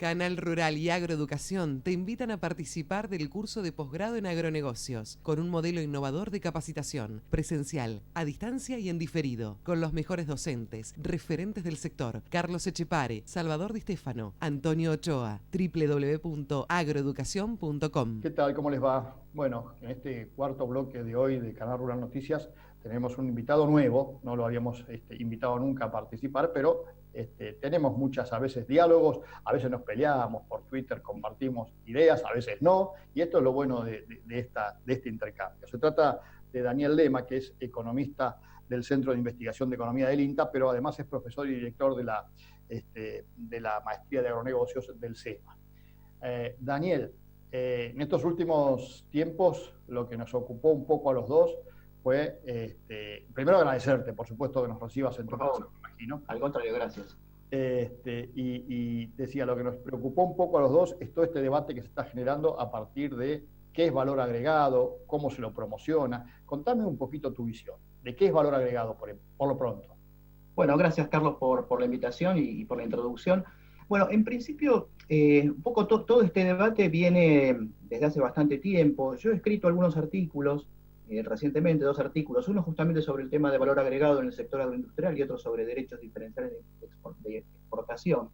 Canal Rural y Agroeducación te invitan a participar del curso de posgrado en agronegocios, con un modelo innovador de capacitación, presencial, a distancia y en diferido, con los mejores docentes, referentes del sector, Carlos Echepare, Salvador Di Stefano, Antonio Ochoa, www.agroeducacion.com. ¿Qué tal? ¿Cómo les va? Bueno, en este cuarto bloque de hoy de Canal Rural Noticias tenemos un invitado nuevo, no lo habíamos invitado nunca a participar, pero tenemos muchas, a veces diálogos, a veces nos peleamos por Twitter, compartimos ideas, a veces no, y esto es lo bueno de este intercambio. Se trata de Daniel Lema, que es economista del Centro de Investigación de Economía del INTA, pero además es profesor y director de la Maestría de Agronegocios del SEMA. Daniel, en estos últimos tiempos lo que nos ocupó un poco a los dos fue, primero agradecerte, por supuesto, que nos recibas en tu casa, me imagino. Al contrario, gracias. Y decía, lo que nos preocupó un poco a los dos es todo este debate que se está generando a partir de qué es valor agregado, cómo se lo promociona. Contame un poquito tu visión de qué es valor agregado por lo pronto. Bueno, gracias Carlos por la invitación y por la introducción. Bueno, en principio, un poco todo este debate viene desde hace bastante tiempo. Yo he escrito algunos artículos, recientemente 2 artículos, uno justamente sobre el tema de valor agregado en el sector agroindustrial y otro sobre derechos diferenciales de exportación.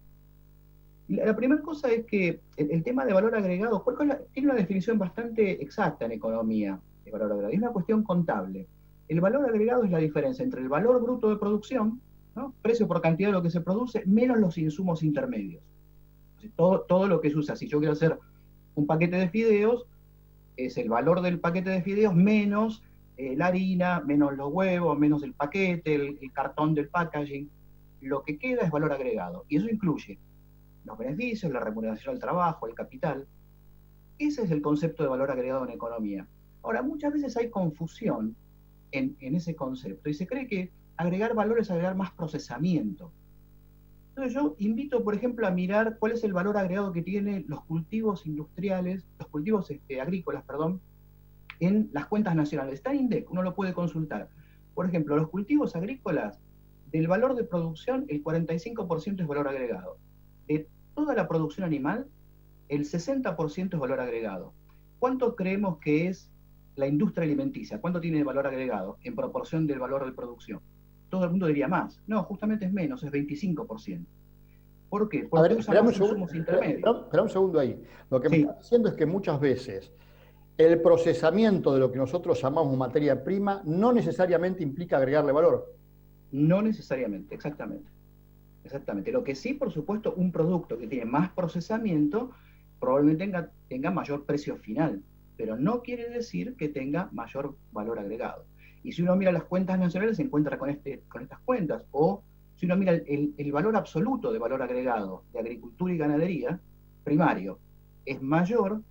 Y la primera cosa es que el tema de valor agregado tiene una definición bastante exacta en economía de valor agregado. Es una cuestión contable. El valor agregado es la diferencia entre el valor bruto de producción, ¿no? Precio por cantidad de lo que se produce, menos los insumos intermedios. Todo lo que se usa. Si yo quiero hacer un paquete de fideos, es el valor del paquete de fideos menos la harina, menos los huevos, menos el paquete, el cartón del packaging. Lo que queda es valor agregado. Y eso incluye los beneficios, la remuneración al trabajo, el capital. Ese es el concepto de valor agregado en economía. Ahora, muchas veces hay confusión en ese concepto y se cree que agregar valor es agregar más procesamiento. Entonces yo invito, por ejemplo, a mirar cuál es el valor agregado que tienen los cultivos industriales, los cultivos agrícolas, perdón, en las cuentas nacionales. Está en INDEC, uno lo puede consultar. Por ejemplo, los cultivos agrícolas, del valor de producción, el 45% es valor agregado. De toda la producción animal, el 60% es valor agregado. ¿Cuánto creemos que es la industria alimenticia? ¿Cuánto tiene de valor agregado en proporción del valor de producción? Todo el mundo diría más. No, justamente es menos, es 25%. ¿Por qué? Porque usa más insumos intermedios. Espera un segundo ahí. Lo que me estás diciendo es que muchas veces el procesamiento de lo que nosotros llamamos materia prima no necesariamente implica agregarle valor. No necesariamente, exactamente. Exactamente. Lo que sí, por supuesto, un producto que tiene más procesamiento probablemente tenga mayor precio final, pero no quiere decir que tenga mayor valor agregado. Y si uno mira las cuentas nacionales, se encuentra con estas cuentas. O si uno mira el valor absoluto de valor agregado de agricultura y ganadería, primario, es mayor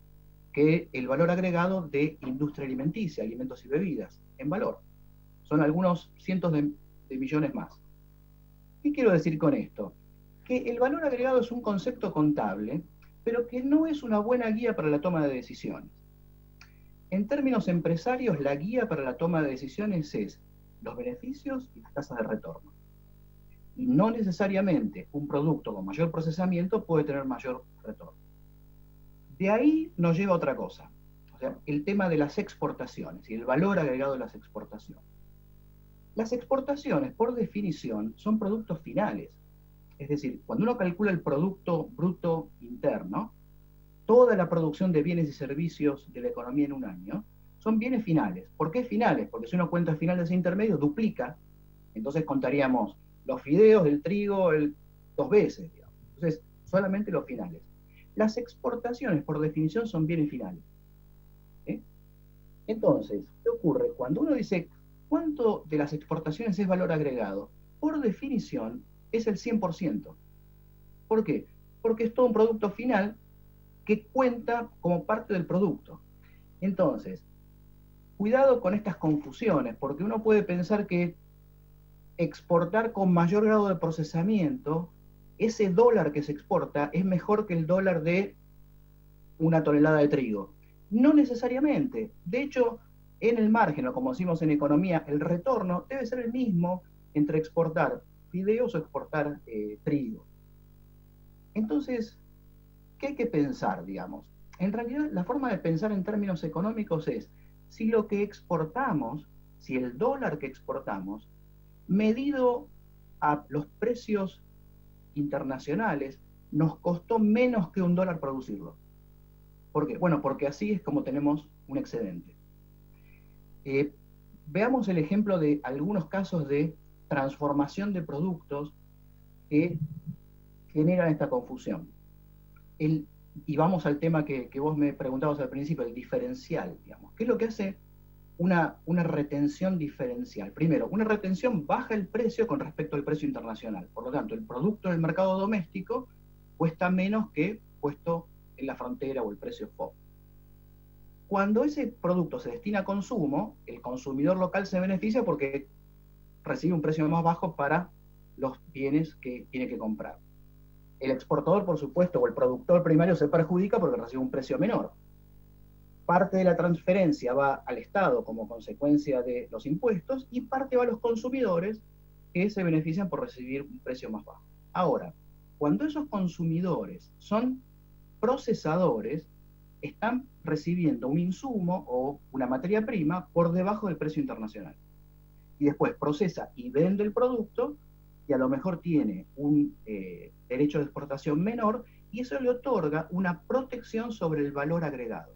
que el valor agregado de industria alimenticia, alimentos y bebidas, en valor. Son algunos cientos de millones más. ¿Qué quiero decir con esto? Que el valor agregado es un concepto contable, pero que no es una buena guía para la toma de decisiones. En términos empresarios, la guía para la toma de decisiones es los beneficios y las tasas de retorno. Y no necesariamente un producto con mayor procesamiento puede tener mayor retorno. De ahí nos lleva a otra cosa, o sea, el tema de las exportaciones y el valor agregado de las exportaciones. Las exportaciones, por definición, son productos finales. Es decir, cuando uno calcula el Producto Bruto Interno, toda la producción de bienes y servicios de la economía en un año son bienes finales. ¿Por qué finales? Porque si uno cuenta finales e intermedios, duplica. Entonces contaríamos los fideos, el trigo, 2 veces, digamos. Entonces, solamente los finales. Las exportaciones, por definición, son bienes finales. Entonces, ¿qué ocurre? Cuando uno dice cuánto de las exportaciones es valor agregado, por definición, es el 100%. ¿Por qué? Porque es todo un producto final que cuenta como parte del producto. Entonces, cuidado con estas confusiones, porque uno puede pensar que exportar con mayor grado de procesamiento, ese dólar que se exporta es mejor que el dólar de una tonelada de trigo. No necesariamente. De hecho, en el margen, o como decimos en economía, el retorno debe ser el mismo entre exportar fideos o exportar trigo. Entonces, ¿qué hay que pensar, digamos? En realidad, la forma de pensar en términos económicos es, si lo que exportamos, si el dólar que exportamos, medido a los precios internacionales, nos costó menos que $1 producirlo. ¿Por qué? Bueno, porque así es como tenemos un excedente. Veamos el ejemplo de algunos casos de transformación de productos que generan esta confusión. Y vamos al tema que vos me preguntabas al principio, el diferencial, digamos. ¿Qué es lo que hace una retención diferencial? Primero, una retención baja el precio con respecto al precio internacional. Por lo tanto, el producto en el mercado doméstico cuesta menos que puesto en la frontera o el precio FOB. Cuando ese producto se destina a consumo, el consumidor local se beneficia porque recibe un precio más bajo para los bienes que tiene que comprar. El exportador, por supuesto, o el productor primario se perjudica porque recibe un precio menor. Parte de la transferencia va al Estado como consecuencia de los impuestos y parte va a los consumidores que se benefician por recibir un precio más bajo. Ahora, cuando esos consumidores son procesadores, están recibiendo un insumo o una materia prima por debajo del precio internacional. Y después procesa y vende el producto y a lo mejor tiene un derecho de exportación menor y eso le otorga una protección sobre el valor agregado.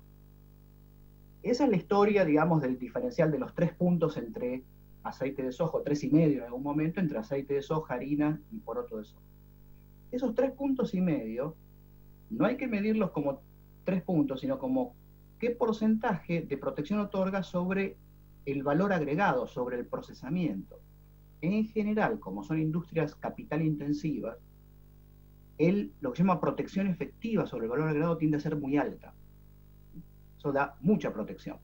Esa es la historia, digamos, del diferencial de los 3 puntos entre aceite de soja, 3,5 en algún momento, entre aceite de soja, harina y poroto de soja. Esos 3,5 puntos no hay que medirlos como 3 puntos, sino como qué porcentaje de protección otorga sobre el valor agregado, sobre el procesamiento. En general, como son industrias capital intensivas, lo que se llama protección efectiva sobre el valor agregado tiende a ser muy alta. Eso da mucha protección.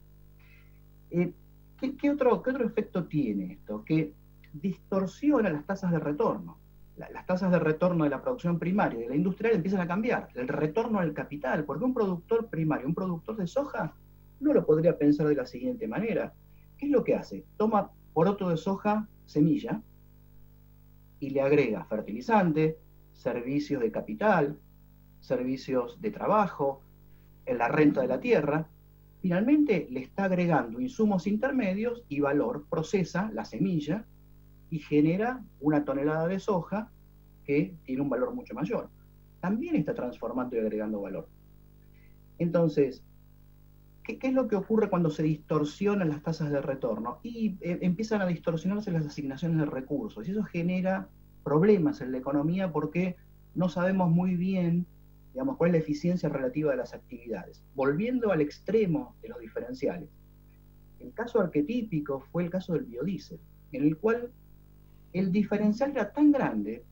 ¿Qué otro efecto tiene esto? Que distorsiona las tasas de retorno. Las tasas de retorno de la producción primaria y de la industrial empiezan a cambiar. El retorno al capital, porque un productor primario, un productor de soja, no lo podría pensar de la siguiente manera. ¿Qué es lo que hace? Toma poroto de soja, semilla, y le agrega fertilizante, servicios de capital, servicios de trabajo, en la renta de la tierra. Finalmente le está agregando insumos intermedios y valor, procesa la semilla y genera una tonelada de soja que tiene un valor mucho mayor. También está transformando y agregando valor. Entonces, ¿qué es lo que ocurre cuando se distorsionan las tasas de retorno? Y empiezan a distorsionarse las asignaciones de recursos. Y eso genera problemas en la economía porque no sabemos muy bien, digamos, cuál es la eficiencia relativa de las actividades. Volviendo al extremo de los diferenciales, el caso arquetípico fue el caso del biodiesel, en el cual el diferencial era tan grande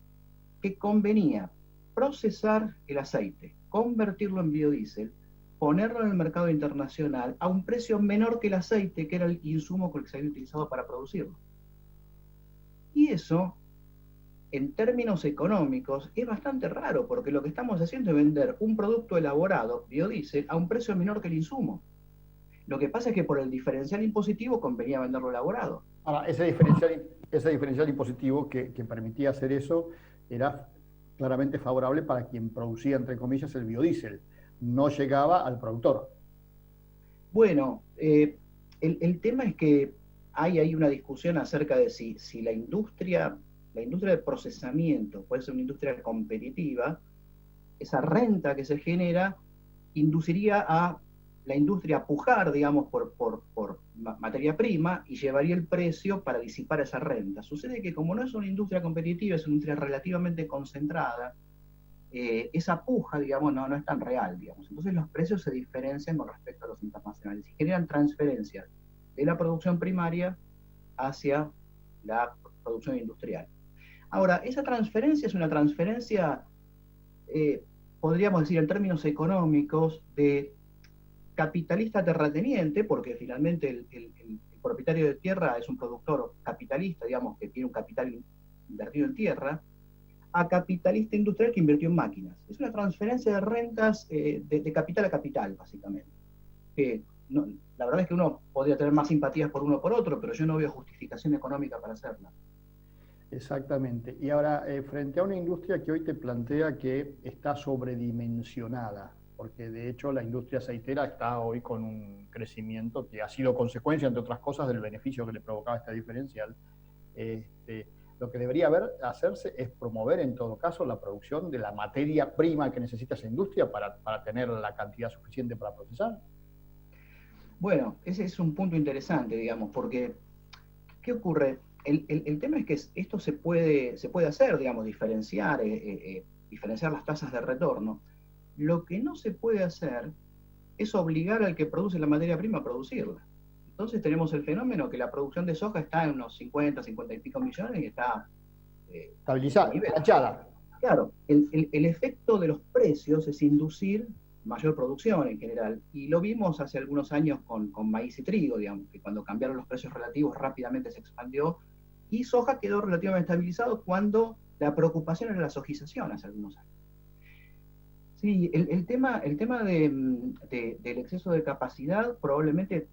que convenía procesar el aceite, convertirlo en biodiesel, ponerlo en el mercado internacional a un precio menor que el aceite, que era el insumo con el que se había utilizado para producirlo. Y eso, en términos económicos, es bastante raro, porque lo que estamos haciendo es vender un producto elaborado, biodiesel, a un precio menor que el insumo. Lo que pasa es que por el diferencial impositivo convenía venderlo elaborado. Ahora, ese diferencial impositivo que permitía hacer eso era claramente favorable para quien producía, entre comillas, el biodiesel. No llegaba al productor. Bueno, el tema es que hay una discusión acerca de si la industria de procesamiento puede ser una industria competitiva. Esa renta que se genera induciría a la industria a pujar, digamos, por materia prima y llevaría el precio para disipar esa renta. Sucede que como no es una industria competitiva, es una industria relativamente concentrada, esa puja, digamos, no es tan real, digamos. Entonces los precios se diferencian con respecto a los internacionales y generan transferencias de la producción primaria hacia la producción industrial. Ahora, esa transferencia es una transferencia, podríamos decir en términos económicos, de capitalista terrateniente, porque finalmente el propietario de tierra es un productor capitalista, digamos, que tiene un capital invertido en tierra, a capitalista industrial que invirtió en máquinas. Es una transferencia de rentas de capital a capital, básicamente. La verdad es que uno podría tener más simpatías por uno o por otro, pero yo no veo justificación económica para hacerla. Exactamente. Y ahora, frente a una industria que hoy te plantea que está sobredimensionada, porque de hecho la industria aceitera está hoy con un crecimiento que ha sido consecuencia, entre otras cosas, del beneficio que le provocaba este diferencial. Este, lo que debería hacerse es promover en todo caso la producción de la materia prima que necesita esa industria para tener la cantidad suficiente para procesar. Bueno, ese es un punto interesante, digamos, porque ¿qué ocurre? El tema es que esto se puede hacer, digamos, diferenciar las tasas de retorno. Lo que no se puede hacer es obligar al que produce la materia prima a producirla. Entonces tenemos el fenómeno que la producción de soja está en unos 50 y pico millones y está a ese Estabilizada, nivel. planchada. Claro, el efecto de los precios es inducir mayor producción en general, y lo vimos hace algunos años con maíz y trigo, digamos, que cuando cambiaron los precios relativos rápidamente se expandió, y soja quedó relativamente estabilizado cuando la preocupación era la sojización hace algunos años. Sí, el tema del exceso de capacidad probablemente,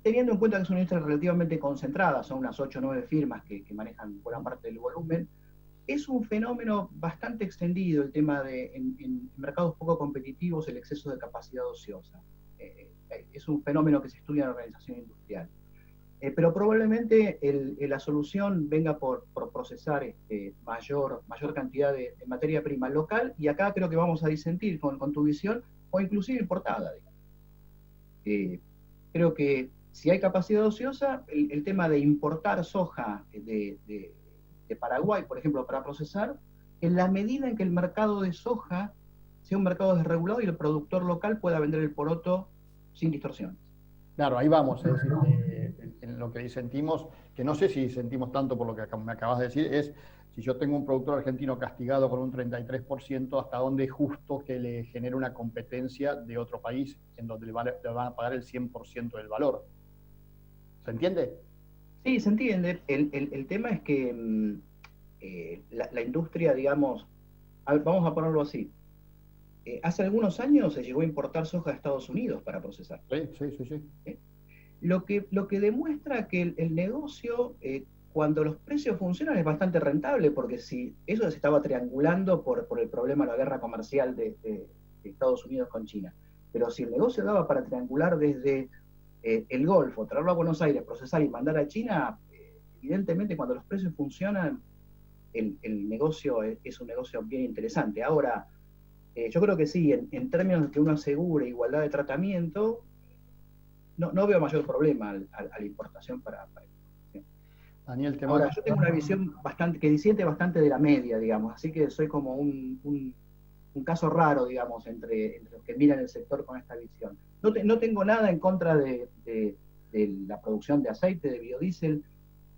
teniendo en cuenta que es una industria relativamente concentrada, son unas 8 o 9 firmas que manejan buena parte del volumen, es un fenómeno bastante extendido el tema de, en mercados poco competitivos, el exceso de capacidad ociosa. Es un fenómeno que se estudia en la organización industrial. Pero probablemente la solución venga por procesar mayor cantidad de materia prima local, y acá creo que vamos a disentir con tu visión, o inclusive importada. Creo que si hay capacidad ociosa, el tema de importar soja de Paraguay, por ejemplo, para procesar, en la medida en que el mercado de soja sea un mercado desregulado y el productor local pueda vender el poroto sin distorsiones. Claro, ahí vamos, es decir, en lo que sentimos, que no sé si sentimos tanto por lo que me acabas de decir, es si yo tengo un productor argentino castigado con un 33%, hasta dónde es justo que le genere una competencia de otro país en donde le van a pagar el 100% del valor. ¿Se entiende? Sí, se entiende. El tema es que la industria, digamos, vamos a ponerlo así, hace algunos años se llegó a importar soja de Estados Unidos para procesar. Sí, sí, sí, sí. Lo que demuestra que el negocio, cuando los precios funcionan, es bastante rentable, porque si eso se estaba triangulando por el problema de la guerra comercial de Estados Unidos con China. Pero si el negocio daba para triangular desde el Golfo, traerlo a Buenos Aires, procesar y mandar a China, evidentemente cuando los precios funcionan, el negocio es un negocio bien interesante. Ahora, yo creo que sí, en términos de que uno asegure igualdad de tratamiento, no veo mayor problema a la importación para exportación. Daniel, te Ahora, mando. yo tengo una visión bastante, que disiente bastante de la media, digamos, así que soy como un caso raro, digamos, entre los que miran el sector con esta visión. No tengo nada en contra de la producción de aceite, de biodiesel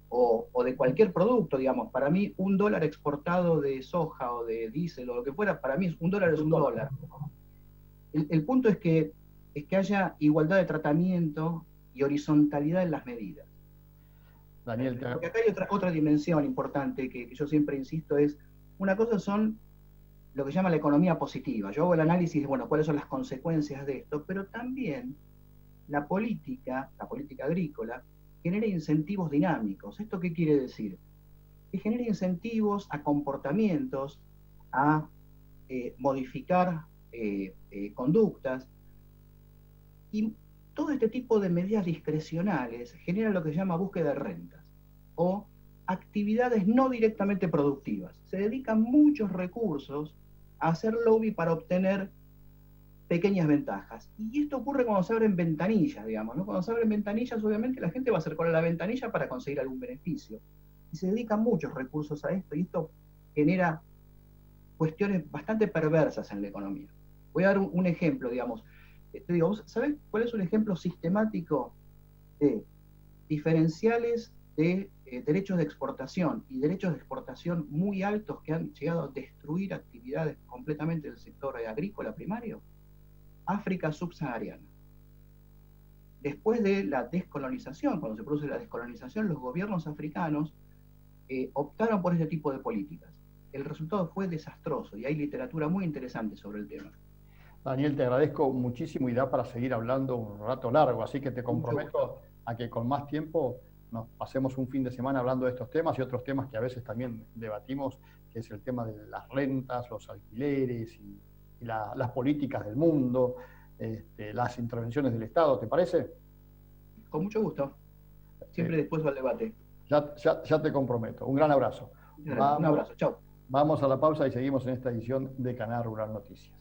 o de cualquier producto, digamos. Para mí, $1 exportado de soja o de diésel o lo que fuera, para mí $1 es $1. El punto es que haya igualdad de tratamiento y horizontalidad en las medidas. Daniel, Porque acá hay otra dimensión importante que yo siempre insisto, es una cosa son lo que llama la economía positiva. Yo hago el análisis de, bueno, cuáles son las consecuencias de esto, pero también la política agrícola, genera incentivos dinámicos. ¿Esto qué quiere decir? Que genera incentivos a comportamientos, a modificar conductas, y todo este tipo de medidas discrecionales generan lo que se llama búsqueda de rentas o actividades no directamente productivas. Se dedican muchos recursos a hacer lobby para obtener pequeñas ventajas. Y esto ocurre cuando se abren ventanillas, digamos, ¿no? Cuando se abren ventanillas, obviamente la gente va a acercar a la ventanilla para conseguir algún beneficio. Y se dedican muchos recursos a esto, y esto genera cuestiones bastante perversas en la economía. Voy a dar un ejemplo, digamos. Te digo, ¿sabés cuál es un ejemplo sistemático de diferenciales de derechos de exportación y derechos de exportación muy altos que han llegado a destruir actividades completamente del sector agrícola primario? África subsahariana. Después de la descolonización, cuando se produce la descolonización, los gobiernos africanos optaron por este tipo de políticas. El resultado fue desastroso y hay literatura muy interesante sobre el tema. Daniel, te agradezco muchísimo y da para seguir hablando un rato largo, así que te comprometo a que con más tiempo nos pasemos un fin de semana hablando de estos temas y otros temas que a veces también debatimos, que es el tema de las rentas, los alquileres y las políticas del mundo, las intervenciones del Estado, ¿te parece? Con mucho gusto. Siempre dispuesto al debate. Ya te comprometo. Un gran abrazo. Un abrazo. Chao. Vamos a la pausa y seguimos en esta edición de Canal Rural Noticias.